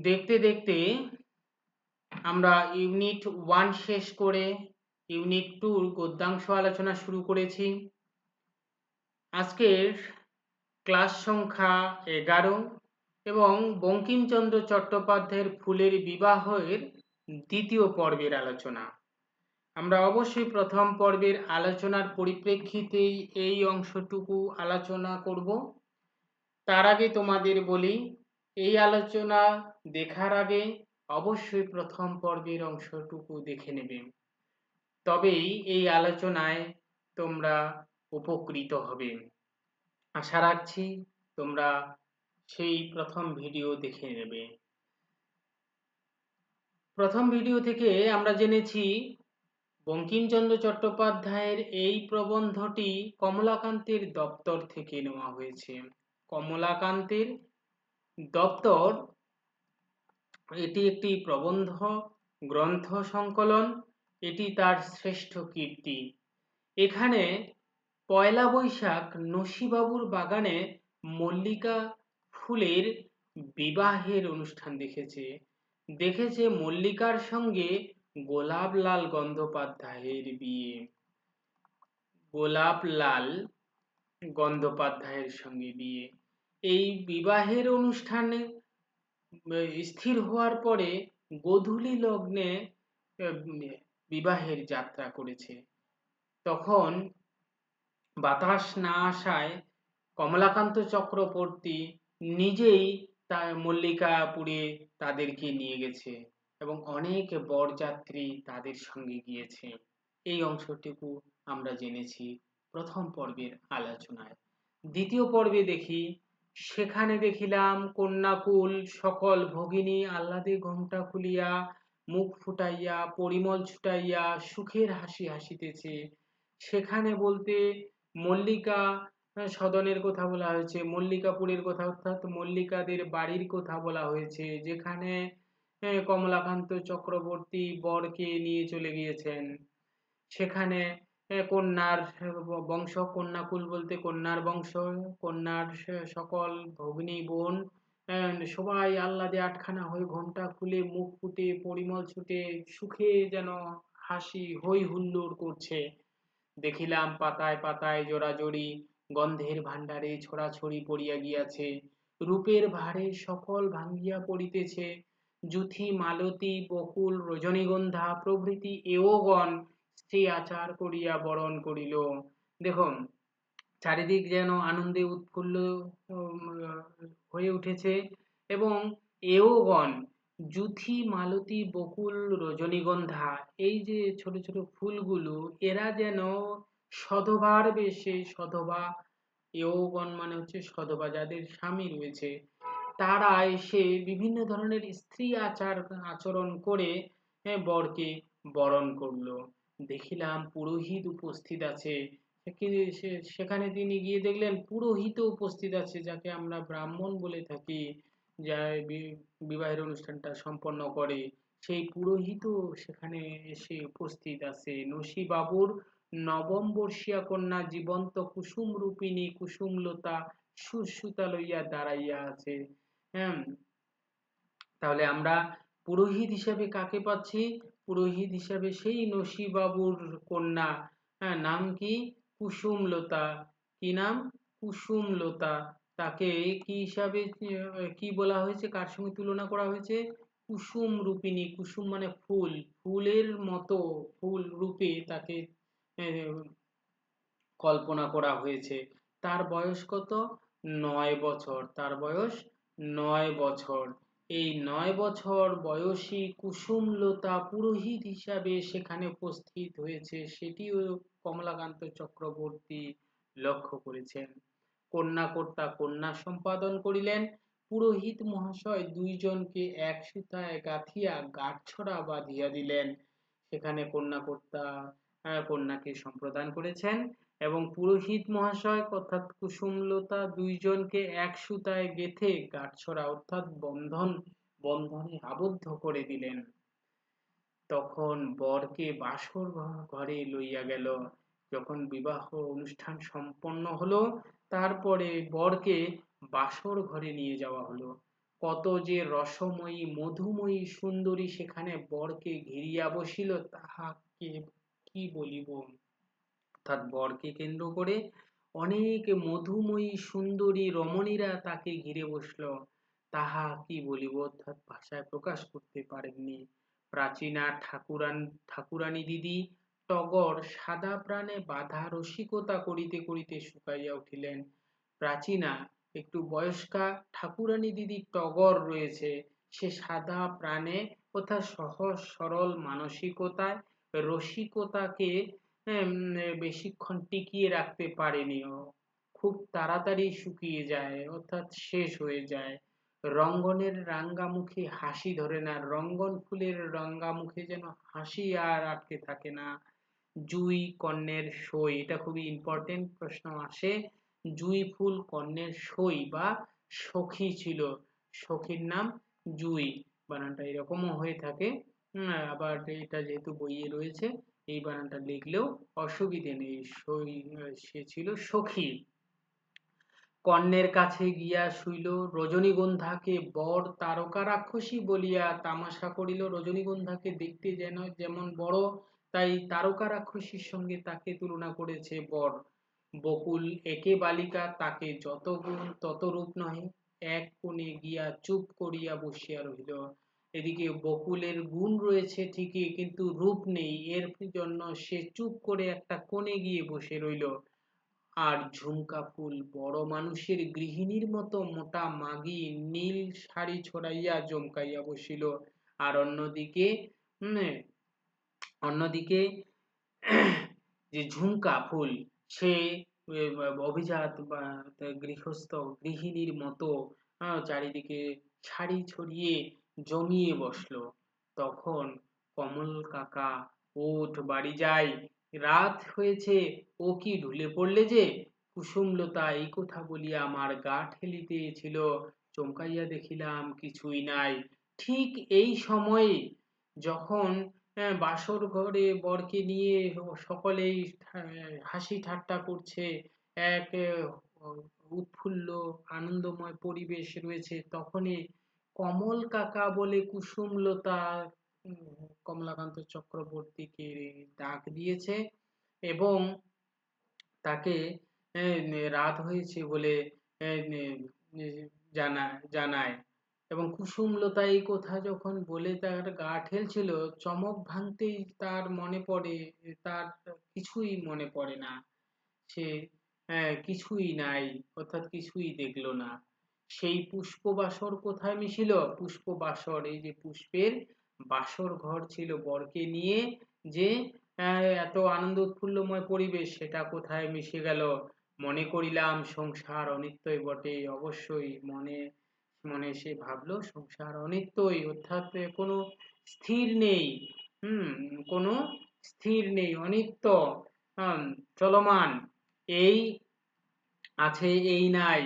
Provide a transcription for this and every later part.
দেখতে দেখতে আমরা ইউনিট 1 শেষ করে ইউনিট 2 গদ্যাংশ আলোচনা শুরু করেছি। আজকের ক্লাস সংখ্যা 11 এবং বঙ্কিমচন্দ্র চট্টোপাধ্যায়ের ফুলের বিবাহের দ্বিতীয় পর্বের আলোচনা। আমরা অবশ্যই প্রথম পর্বের আলোচনার পরিপ্রেক্ষিতেই এই অংশটুকু আলোচনা করব। তার আগে তোমাদের বলি, এই আলোচনা দেখার আগে অবশ্যই প্রথম পর্বের অংশটুকু দেখে নেবে, তবেই এই আলোচনায় তোমরা উপকৃত হবে। আশা রাখছি তোমরা সেই প্রথম ভিডিও দেখে নেবে। প্রথম ভিডিও থেকে আমরা জেনেছি বঙ্কিমচন্দ্র চট্টোপাধ্যায়ের এই প্রবন্ধটি কমলাকান্তের দপ্তর থেকে নেওয়া হয়েছে। কমলাকান্তের দপ্তর, এটি একটি প্রবন্ধ গ্রন্থ সংকলন, এটি তার শ্রেষ্ঠ কীর্তি। এখানে পয়লা বৈশাখ নসিবাবুর বাগানে মল্লিকা ফুলের বিবাহের অনুষ্ঠান দেখেছে মল্লিকার সঙ্গে গোলাপলাল গঙ্গোপাধ্যায়ের বিয়ে। গোলাপলাল গঙ্গোপাধ্যায়ের সঙ্গে বিয়ে। এই বিবাহের অনুষ্ঠানে স্থির হওয়ার পরে গোধূলি লগ্নে বিবাহের যাত্রা করেছে। তখন বাতাস না আসায় কমলাকান্ত চক্রবর্তী নিজেই মল্লিকাপুরে তাদেরকে নিয়ে গেছে এবং অনেক বরযাত্রী তাদের সঙ্গে গিয়েছে। এই অংশটুকু আমরা জেনেছি প্রথম পর্বের আলোচনায়। দ্বিতীয় পর্বে দেখি, সেখানে দেখিলাম কন্যাকুল সকল ভগিনী আহ্লাদে ঘোমটা খুলিয়া মুখ ফুটাইয়া পরিমল ছুটাইয়া সুখের হাসি হাসিতেছে। সেখানে বলতে মল্লিকা সদনের কথা বলা হয়েছে, মল্লিকাপুরের কথা অর্থাৎ মল্লিকাদের বাড়ির কথা বলা হয়েছে, যেখানে কমলাকান্ত চক্রবর্তী বরকে নিয়ে চলে গিয়েছেন। সেখানে কন্যার বংশ, কন্যাকুল বলতে কন্যার বংশ, কন্যার সকল ভগ্নী বোন সবাই আহ্লাদে আটখানা হয়ে ঘোমটা খুলে মুখ ফুটে পরিমল ছুটে সুখে যেন হাসি হই হুল্লোড় করছে। দেখিলাম পাতায় পাতায় জোড়াজড়ি গন্ধের ভাণ্ডারে ছড়াছড়ি পড়িয়া গিয়াছে, রূপের ভারে সকল ভাঙ্গিয়া পড়িতেছে। যুথি মালতী বকুল রজনীগন্ধা প্রভৃতি এওগণ স্ত্রী আচার করিয়া বরণ করিল। দেখুন, চারিদিক যেন আনন্দে উৎফুল্ল হয়ে উঠেছে এবং এওগণ যুথি মালতী বকুল রজনীগন্ধা, এই যে ছোট ছোট ফুলগুলো, এরা যেন সধবার বেশে, সধবা এওগণ মানে হচ্ছে সধবা, যাদের স্বামী রয়েছে, তারা এসে বিভিন্ন ধরনের স্ত্রী আচরণ করে বরকে বরণ করলো। দেখিলাম পুরোহিত উপস্থিত আছে। সেখানে তিনি গিয়ে দেখলেন পুরোহিত উপস্থিত আছে, যাকে আমরা ব্রাহ্মণ বলে থাকি, যা বিবাহের অনুষ্ঠানটা সম্পন্ন করে। সেই পুরোহিত সেখানে এসে উপস্থিত আছে। নসিবাবুর নবম বর্ষীয়া কন্যা জীবন্ত কুসুম রূপিণী কুসুমলতা সুশ্রুতা লইয়া দাঁড়াইয়া আছে। তাহলে আমরা পুরোহিত হিসাবে কাকে পাচ্ছি? পুরোহিত হিসাবে সেই নসিবাবুর কন্যা, নাম কি? কুসুমলতা। কি নাম? কুসুমলতা। তাকে কি হিসাবে কি বলা হয়েছে, কার সঙ্গে তুলনা করা হয়েছে? কুসুম রূপিণী। কুসুম মানে ফুল, ফুলের মতো ফুল রূপে তাকে কল্পনা করা হয়েছে। তার বয়স কত? 9 বছর। তার বয়স 9 বছর। এই 9 বছর বয়সী কুসুমলতা পুরোহিত হিসাবে সেখানে উপস্থিত হয়েছে, সেটিও কমলাকান্ত চক্রবর্তী লক্ষ্য করেছেন। কন্যাকর্তা কন্যা সম্পাদন করিলেন। পুরোহিত মহাশয় দুইজনকে এক সুতায় গাঁথিয়া গাঁটছড়া বাঁধিয়া দিলেন। সেখানে কন্যাকর্তা কন্যাকে সম্প্রদান করেছেন এবং পুরোহিত মহাশয় অর্থাৎ কুসুমলতা দুইজনকে এক সুতায় গেথে গাঁটছড়া অর্থাৎ বন্ধনে আবদ্ধ করে দিলেন। তখন বরকে বাসর ঘরে লইয়া গেল। যখন বিবাহ অনুষ্ঠান সম্পন্ন হলো, তারপরে বরকে বাসর ঘরে নিয়ে যাওয়া হলো। কত যে রসময়ী মধুময়ী সুন্দরী সেখানে বরকে ঘিরিয়া বসিল, তাহাকে কি বলিব। অর্থাৎ বরকে কেন্দ্র করে অনেক মধুময়ী সুন্দরী রমণীরা তাকে ঘিরে বসলো, তাহা কি বলিব, অর্থাৎ ভাষায় প্রকাশ করতে পারেননি। প্রাচীনা ঠাকুরানী দিদি টগর সাদা প্রাণে বাধা রসিকতা করিতে করিতে শুকাইয়া উঠিলেন। প্রাচীনা একটু বয়স্কা, ঠাকুরানী দিদি টগর রয়েছে, সে সাদা প্রাণে অর্থাৎ সহজ সরল মানসিকতায় রসিকতাকে বেশিক্ষণ টিকিয়ে রাখতে পারেনি। খুব তাড়াতাড়ি শুকিয়ে যায়, অর্থাৎ শেষ হয়ে যায়। রঙ্গনের রাঙ্গামুখে হাসি ধরে না, রঙ্গন ফুলের রাঙ্গামুখে যেন হাসি আর আটকে থাকে না। জুঁই কন্যের সই, এটা খুবই ইম্পর্টেন্ট প্রশ্ন আসে। জুঁই ফুল কন্যের সই বা সখী ছিল, সখীর নাম জুঁই, বানানটা এরকমও হয়ে থাকে। আবার এটা যেহেতু বইয়ে রয়েছে, এই বানানটা লিখলেও অসুবিধে নেই। সই, সে ছিল সখী। কর্ণের কাছে গিয়া শুইল, রজনীগন্ধাকে বর তারকা রাক্ষসী বলিয়া তামাশা করিল। রজনীগন্ধাকে দেখতে যেন যেমন বড়, তাই তারকা রাক্ষসীর সঙ্গে তাকে তুলনা করেছে বর। বকুল একে বালিকা, তাকে যত গুণ তত রূপ নহে, এক কোণে গিয়া চুপ করিয়া বসিয়া রহিল। এদিকে বকুলের গুণ রয়েছে ঠিকই, কিন্তু রূপ নেই, এর জন্য সে চুপ করে একটা কোণে গিয়ে বসে রইল। আর ঝুমকা ফুল বড় মানুষের গৃহিণীর মতো মোটা মাগি নীল শাড়ি ছড়াইয়া জমকাইয়া বসিল। আর অন্যদিকে যে ঝুমকা ফুল, সে অভিজাত বা গৃহস্থ গৃহিণীর মতো চারিদিকে শাড়ি ছড়িয়ে জমিয়ে বসলো। তখন কমল কাকা, ওঠ বাড়ি যাই, রাত হয়েছে, ও কি ঢুলে পড়লে যে। কুসুমলতা এই কথা বলিয়া আমার গা ঠেলিতেছিল, চমকাইয়া দেখিলাম কিছুই নাই। ঠিক এই সময়ে যখন বাসর ঘরে বরকে নিয়ে সকলেই হাসি ঠাট্টা করছে, এক উৎফুল্ল আনন্দময় পরিবেশ রয়েছে, তখনই কমল কাকা বলে কুসুমলতা কমলাকান্ত চক্রবর্তীকে ডাক দিয়েছে এবং তাকে রাত হয়েছে বলে জানায়। এবং কুসুমলতা এই কথা যখন বলে তার গা ঠেলছিল, চমক ভাঙতেই তার মনে পড়ে, তার কিছুই মনে পড়ে না, সে কিছুই নাই, অর্থাৎ কিছুই দেখলো না। সেই পুষ্প বাসর কোথায় মিশিল, পুষ্প বাসর, এই যে পুষ্পের বাসর ঘর ছিল বরকে নিয়ে, যে এত আনন্দ উৎফুল্লময় পরিবেশ, সেটা কোথায় মিশে গেল। মনে করিলাম সংসার অনিত্যই বটে, অবশ্যই মনে মনে সে ভাবলো সংসার অনিত্যই, অর্থাৎ কোনো স্থির নেই, কোনো স্থির নেই, অনিত্য, চলমান, এই আছে এই নাই।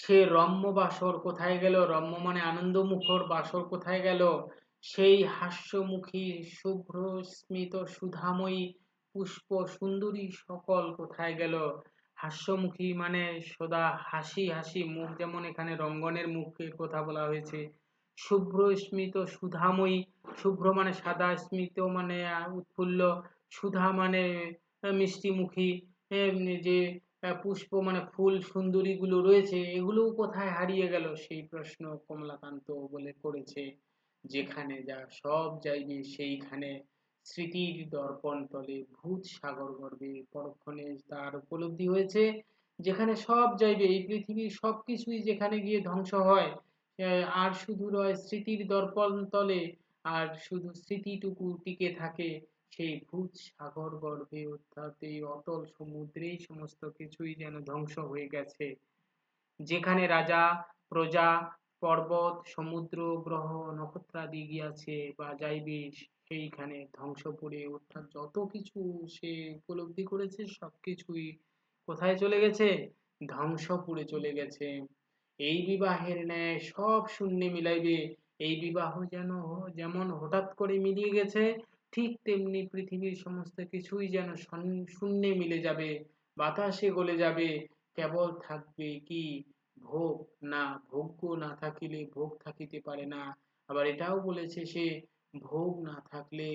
সে রম্য বাসর কোথায় গেল, রম্য মানে আনন্দমুখর, বাসর কোথায় গেল। সেই হাস্যমুখী শুভ্র স্মিত সুধাময়ী পুষ্প সুন্দরী সকল কোথায় গেল। হাস্যমুখী মানে সদা হাসি হাসি মুখ, যেমন এখানে রঙ্গনের মুখের কথা বলা হয়েছে। শুভ্র স্মিত সুধাময়ী, শুভ্র মানে সাদা, স্মিত মানে উৎফুল্ল, সুধা মানে মিষ্টিমুখী, যে পুষ্প মানে ফুল সুন্দরী গুলো রয়েছে, এগুলো কোথায় হারিয়ে গেল, সেই প্রশ্ন কমলাকান্ত বলে করেছে। যেখানে যা সব যাইবে সেইখানে, স্মৃতির দর্পণ তলে ভূত সাগর গর্বে, পরক্ষণে তার উপলব্ধি হয়েছে যেখানে সব যাইবে, এই পৃথিবীর সবকিছুই যেখানে গিয়ে ধ্বংস হয়, আর শুধু রয় স্মৃতির দর্পণ তলে, আর শুধু স্মৃতিটুকু টিকে থাকে, সেই ভূত সাগর গর্ভে, অর্থাৎ এই অতল সমুদ্রেই সমস্ত কিছুই যেন ধ্বংস হয়ে গেছে। যেখানে রাজা প্রজা পর্বত সমুদ্র গ্রহ নক্ষত্রাদি গিয়াছে বা যাইবে, সেইখানে ধ্বংসপুরে, অর্থাৎ যত কিছু সে উপলব্ধি করেছে সবকিছুই কোথায় চলে গেছে, ধ্বংসপুরে চলে গেছে। এই বিবাহের ন্যায় সব শূন্যে মিলাইবে, এই বিবাহ যেমন হঠাৎ করে মিলিয়ে গেছে, ঠিক তেমনি পৃথিবীর সমস্ত কিছুই যেন শূন্যে মিলে যাবে, বাতাসে গলে যাবে, কেবল থাকবে কি ভোগ না, ভোগ্য না থাকিলে ভোগ থাকিতে পারে না। আবার এটাও বলেছে সে ভোগ না থাকলে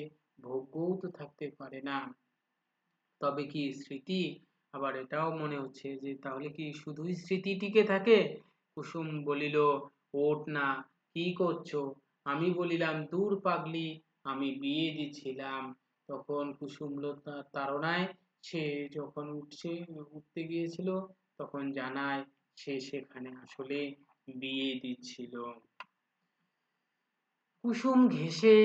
ভোগ্যও তো থাকতে পারে না, তবে কি স্মৃতি? আবার এটাও মনে হচ্ছে যে তাহলে কি শুধুই স্মৃতি টিকে থাকে? কুসুম বলিল, ওঠ না, কি করছো? আমি বলিলাম, দূর পাগলি, আমি বিয়ে দিচ্ছিলাম। তখন কুসুমলতার তাড়নায় সে যখন উঠতে গিয়েছিল, তখন জানায় সে সেখানে আসলে বিয়ে দিচ্ছিল। কুসুম ঘেঁষে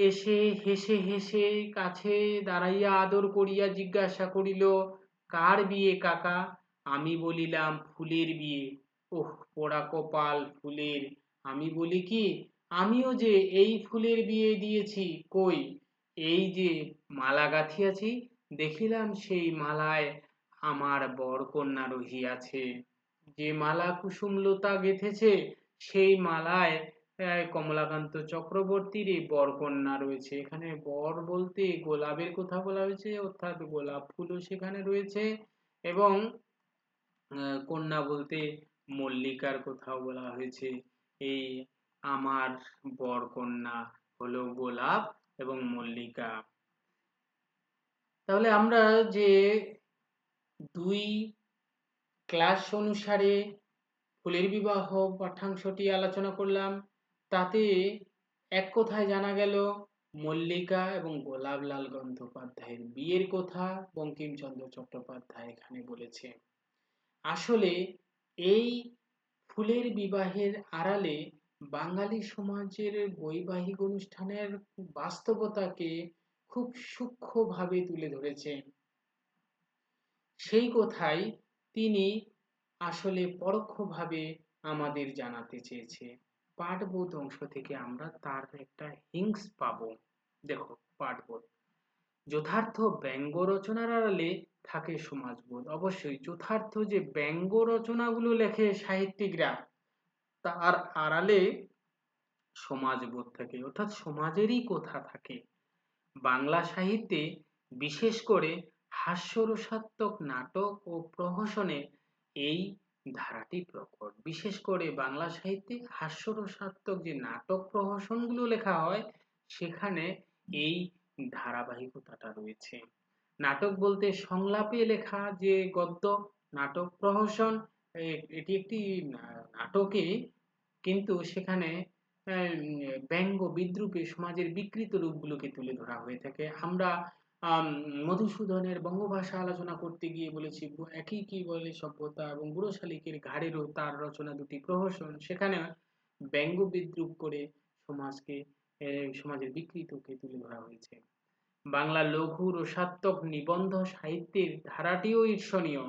এসে হেসে হেসে কাছে দাঁড়াইয়া আদর করিয়া জিজ্ঞাসা করিল, কার বিয়ে কাকা? আমি বলিলাম, ফুলের বিয়ে। ওহ, পোড়া কপাল ফুলের! আমি বলি কি, আমিও যে এই ফুলের বিয়ে দিয়েছি। কই, এই যে মালা গাঁথিয়াছি, দেখিলাম সেই মালায় আমার বরকন্যা রহিয়াছে। যে মালা কুসুমলতা গেঁথেছে, সেই মালায় কমলাকান্ত চক্রবর্তীর বরকন্যা রয়েছে। এখানে বর বলতে গোলাপের কথা বলা হয়েছে, অর্থাৎ গোলাপ ফুলও সেখানে রয়েছে, এবং কন্যা বলতে মল্লিকার কথাও বলা হয়েছে। এই আমার বরকন্যা হলো গোলাপ এবং মল্লিকা। তাহলে আমরা যে দুই ক্লাস অনুসারে ফুলের বিবাহ পাঠ্যাংশটি আলোচনা করলাম, তাতে এক কথায় জানা গেল মল্লিকা এবং গোলাপলাল গঙ্গোপাধ্যায়ের বিয়ের কথা বঙ্কিমচন্দ্র চট্টোপাধ্যায় এখানে বলেছে। আসলে এই ফুলের বিবাহের আড়ালে বাঙালি সমাজের বৈবাহিক অনুষ্ঠানের বাস্তবতাকে খুব সূক্ষ্মভাবে তুলে ধরেছেন। সেই কথাই তিনি আসলে পরোক্ষভাবে আমাদের জানাতে চেয়েছে। পাঠবোধ অংশ থেকে আমরা তার একটা হিংস পাবো। দেখো, পাঠবোধ, যথার্থ ব্যঙ্গ রচনার আড়ালে থাকে সমাজবোধ। অবশ্যই যথার্থ যে ব্যঙ্গ রচনাগুলো লেখে সাহিত্যিকরা, তার আড়ালে সমাজবোধ থাকে, অর্থাৎ সমাজেরই কথা থাকে। বাংলা সাহিত্যে বিশেষ করে হাস্যরসাত্মক নাটক ও প্রহসনে এই ধারাটি প্রকট। বিশেষ করে বাংলা সাহিত্যে হাস্যরসাত্মক যে নাটক প্রহসনগুলো লেখা হয়, সেখানে এই ধারাবাহিকতাটা রয়েছে। নাটক বলতে সংলাপে লেখা যে গদ্য, নাটক প্রহসন, এটি একটি নাটকে, কিন্তু সেখানে ব্যঙ্গ বিদ্রুপে সমাজের বিকৃত রূপগুলোকে তুলে ধরা হয়ে থাকে। আমরা মধুসূদনের বঙ্গভাষা আলোচনা করতে গিয়ে বলেছি, একই কি বলে সভ্যতা এবং বুড়ো শালিকের ঘাড়েরও তার রচনা দুটি প্রহসন, সেখানে ব্যঙ্গ বিদ্রুপ করে সমাজকে সমাজের বিকৃতকে তুলে ধরা হয়েছে। বাংলা লঘু রসাত্মক নিবন্ধ সাহিত্যের ধারাটিও ঈর্ষণীয়।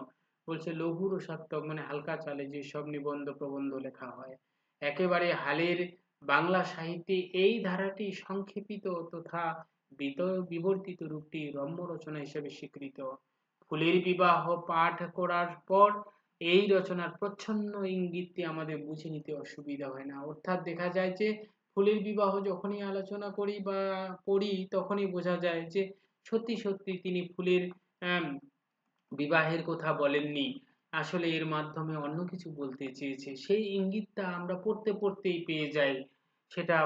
বলছে লঘু রসাত্মক মানে হালকা চালে যেসব নিবন্ধ প্রবন্ধ লেখা হয়, একেবারে হালের বাংলা সাহিত্যে এই ধারাটি সংক্ষেপিত তথা বিবর্তিত রূপটি রম্য রচনা হিসেবে স্বীকৃত। ফুলের বিবাহ পাঠ করার পর এই রচনার প্রচ্ছন্ন ইঙ্গিতটি আমাদের বুঝে নিতে অসুবিধা হয় না। অর্থাৎ দেখা যায় যে ফুলের বিবাহ যখনই আলোচনা করি বা পড়ি, তখনই বোঝা যায় যে সত্যি সত্যি তিনি ফুলের বিবাহের কথা বলেননি, আসলে এর মাধ্যমে অন্য কিছু বলতে চেয়েছে। সেই ইঙ্গিতটা আমরা পড়তে পড়তেই পেয়ে যাই, সেটা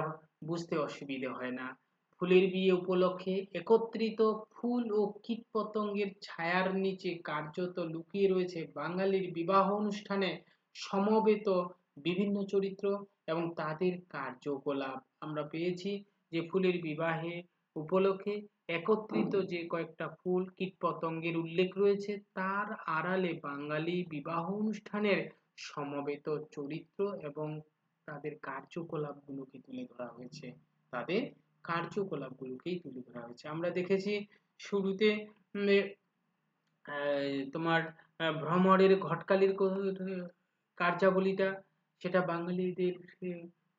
বুঝতে অসুবিধে হয় না। ফুলের বিয়ে উপলক্ষে একত্রিত ফুল ও কীটপতঙ্গের ছায়ার নিচে কার্যত লুকিয়ে রয়েছে বাঙালির বিবাহ অনুষ্ঠানে সমবেত বিভিন্ন চরিত্র এবং তাদের কার্যকলাপ। আমরা পেয়েছি যে ফুলের বিবাহে উপলক্ষে একত্রিত যে কয়েকটা ফুল কীটপতঙ্গের উল্লেখ রয়েছে, তার আড়ালে বাঙালি বিবাহ অনুষ্ঠানের সমবেত চরিত্র এবং তাদের কার্যকলাপগুলোকে তুলে ধরা হয়েছে। তাদের কার্যকলাপগুলোকেই তুলে ধরা হয়েছে। আমরা দেখেছি শুরুতে তোমার ভ্রমরের ঘটকালির কার্যাবলীটা, সেটা বাঙালিদের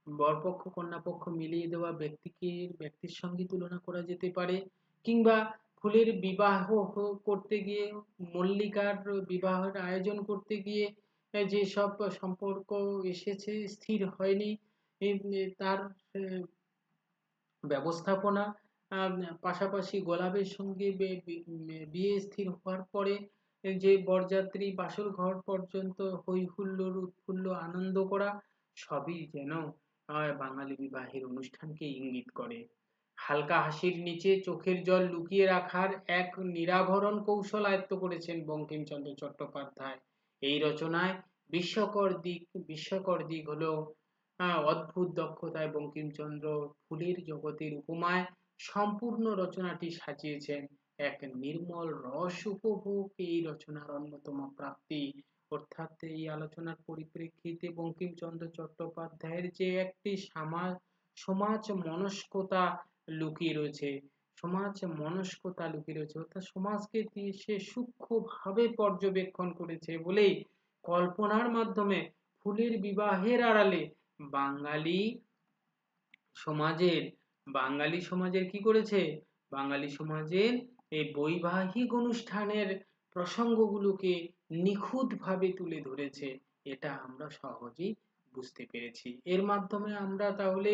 বরপক্ষ কন্যাপক্ষ মিলিয়ে দেওয়া ব্যক্তির সঙ্গে তুলনা করা যেতে পারে। কিংবা ফুলের বিবাহ করতে গিয়ে, মল্লিকার বিবাহের আয়োজন করতে গিয়ে যে সব সম্পর্ক এসেছে, স্থির হয়নি, তার ব্যবস্থাপনা, পাশাপাশি গোলাপের সঙ্গে বিয়ে স্থির হওয়ার পরে যে বরযাত্রী বাসর ঘর পর্যন্ত হই হুল্লোড় উৎফুল্ল আনন্দ করা সবই যেন বাঙালি বিবাহের অনুষ্ঠানকে ইঙ্গিত করে। হালকা হাসির নিচে চোখের জল লুকিয়ে রাখার এক নিরাভরণ কৌশল আয়ত্ত করেছেন বঙ্কিমচন্দ্র চট্টোপাধ্যায়। এই রচনায় বিস্ময়কর দিক হলো অদ্ভুত দক্ষতায় বঙ্কিমচন্দ্র ফুলের জগতের উপমায় সম্পূর্ণ রচনাটি সাজিয়েছেন। এক নির্মল রস উপভোগ এই রচনার অন্যতম প্রাপ্তি। অর্থাৎ এই আলোচনার পরিপ্রেক্ষিতে বঙ্কিমচন্দ্র চট্টোপাধ্যায়ের যে একটি সমাজ মনস্কতা লুকিয়ে রয়েছে, অর্থাৎ সমাজকে সে সূক্ষ্মভাবে পর্যবেক্ষণ করেছে বলেই কল্পনার মাধ্যমে ফুলের বিবাহের আড়ালে বাঙালি সমাজের কি করেছে, বাঙালি সমাজের এই বৈবাহিক অনুষ্ঠানের প্রসঙ্গগুলোকে নিখুঁতভাবে তুলে ধরেছে। এটা আমরা সহজেই বুঝতে পেরেছি। এর মাধ্যমে আমরা তাহলে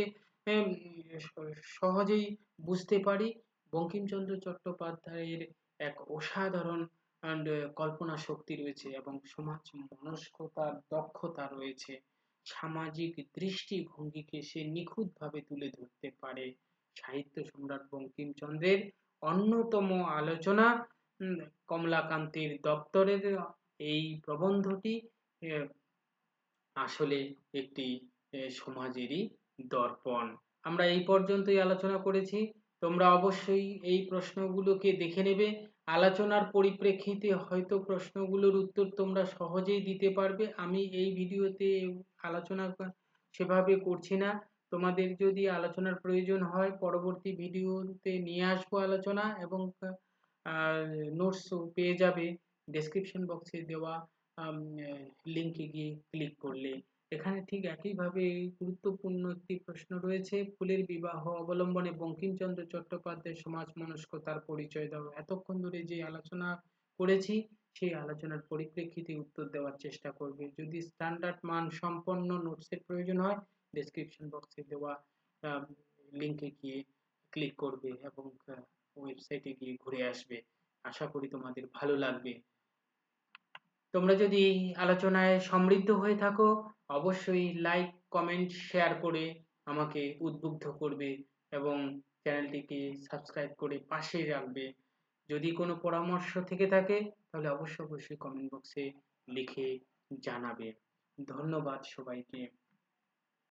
সহজেই বুঝতে পারি বঙ্কিমচন্দ্র চট্টোপাধ্যায়ের এক অসাধারণ কল্পনা শক্তি রয়েছে এবং সমাজ মনস্কতার দক্ষতা রয়েছে। সামাজিক দৃষ্টিভঙ্গিকে সে নিখুঁতভাবে তুলে ধরতে পারে। সাহিত্য সম্রাট বঙ্কিমচন্দ্রের অন্যতম আলোচনা কমলাকান্তের দপ্তরের এই প্রবন্ধটি আসলে একটি সমাজেরই দর্পণ। আমরা এই পর্যন্তই আলোচনা করেছি। তোমরা অবশ্যই এই প্রশ্নগুলোকে দেখে নেবে। আলোচনার পরিপ্রেক্ষিতে হয়তো প্রশ্নগুলোর উত্তর তোমরা সহজেই দিতে পারবে। আমি এই ভিডিওতে আলোচনা সেভাবে করছি না। তোমাদের যদি আলোচনার প্রয়োজন হয় পরবর্তী ভিডিওতে নিয়ে আসবো আলোচনা, এবং নোটসও পেয়ে যাবে ডেসক্রিপশন বক্সে দেওয়া লিঙ্কে গিয়ে ক্লিক করলে। এখানে ঠিক একইভাবে গুরুত্বপূর্ণ একটি প্রশ্ন রয়েছে, ফুলের বিবাহ অবলম্বনে বঙ্কিমচন্দ্র চট্টোপাধ্যায়ের সমাজ মনস্কতার পরিচয় দাও। এতক্ষণ ধরে যে আলোচনা করেছি সেই আলোচনার পরিপ্রেক্ষিতে উত্তর দেওয়ার চেষ্টা করবে। যদি স্ট্যান্ডার্ড মান সম্পন্ন নোটসের প্রয়োজন হয় ডেসক্রিপশন বক্সে দেওয়া লিঙ্কে গিয়ে ক্লিক করবে এবং ওয়েবসাইটে গিয়ে ঘুরে আসবে। আশা করি তোমাদের ভালো লাগবে। তোমরা যদি এই আলোচনায় সমৃদ্ধ হয়ে থাকো অবশ্যই লাইক, কমেন্ট, শেয়ার করে আমাকে উদ্বুদ্ধ করবে এবং চ্যানেলটিকে সাবস্ক্রাইব করে পাশে রাখবে। যদি কোনো পরামর্শ থেকে থাকে তাহলে অবশ্যই কমেন্ট বক্সে লিখে জানাবে। ধন্যবাদ সবাইকে।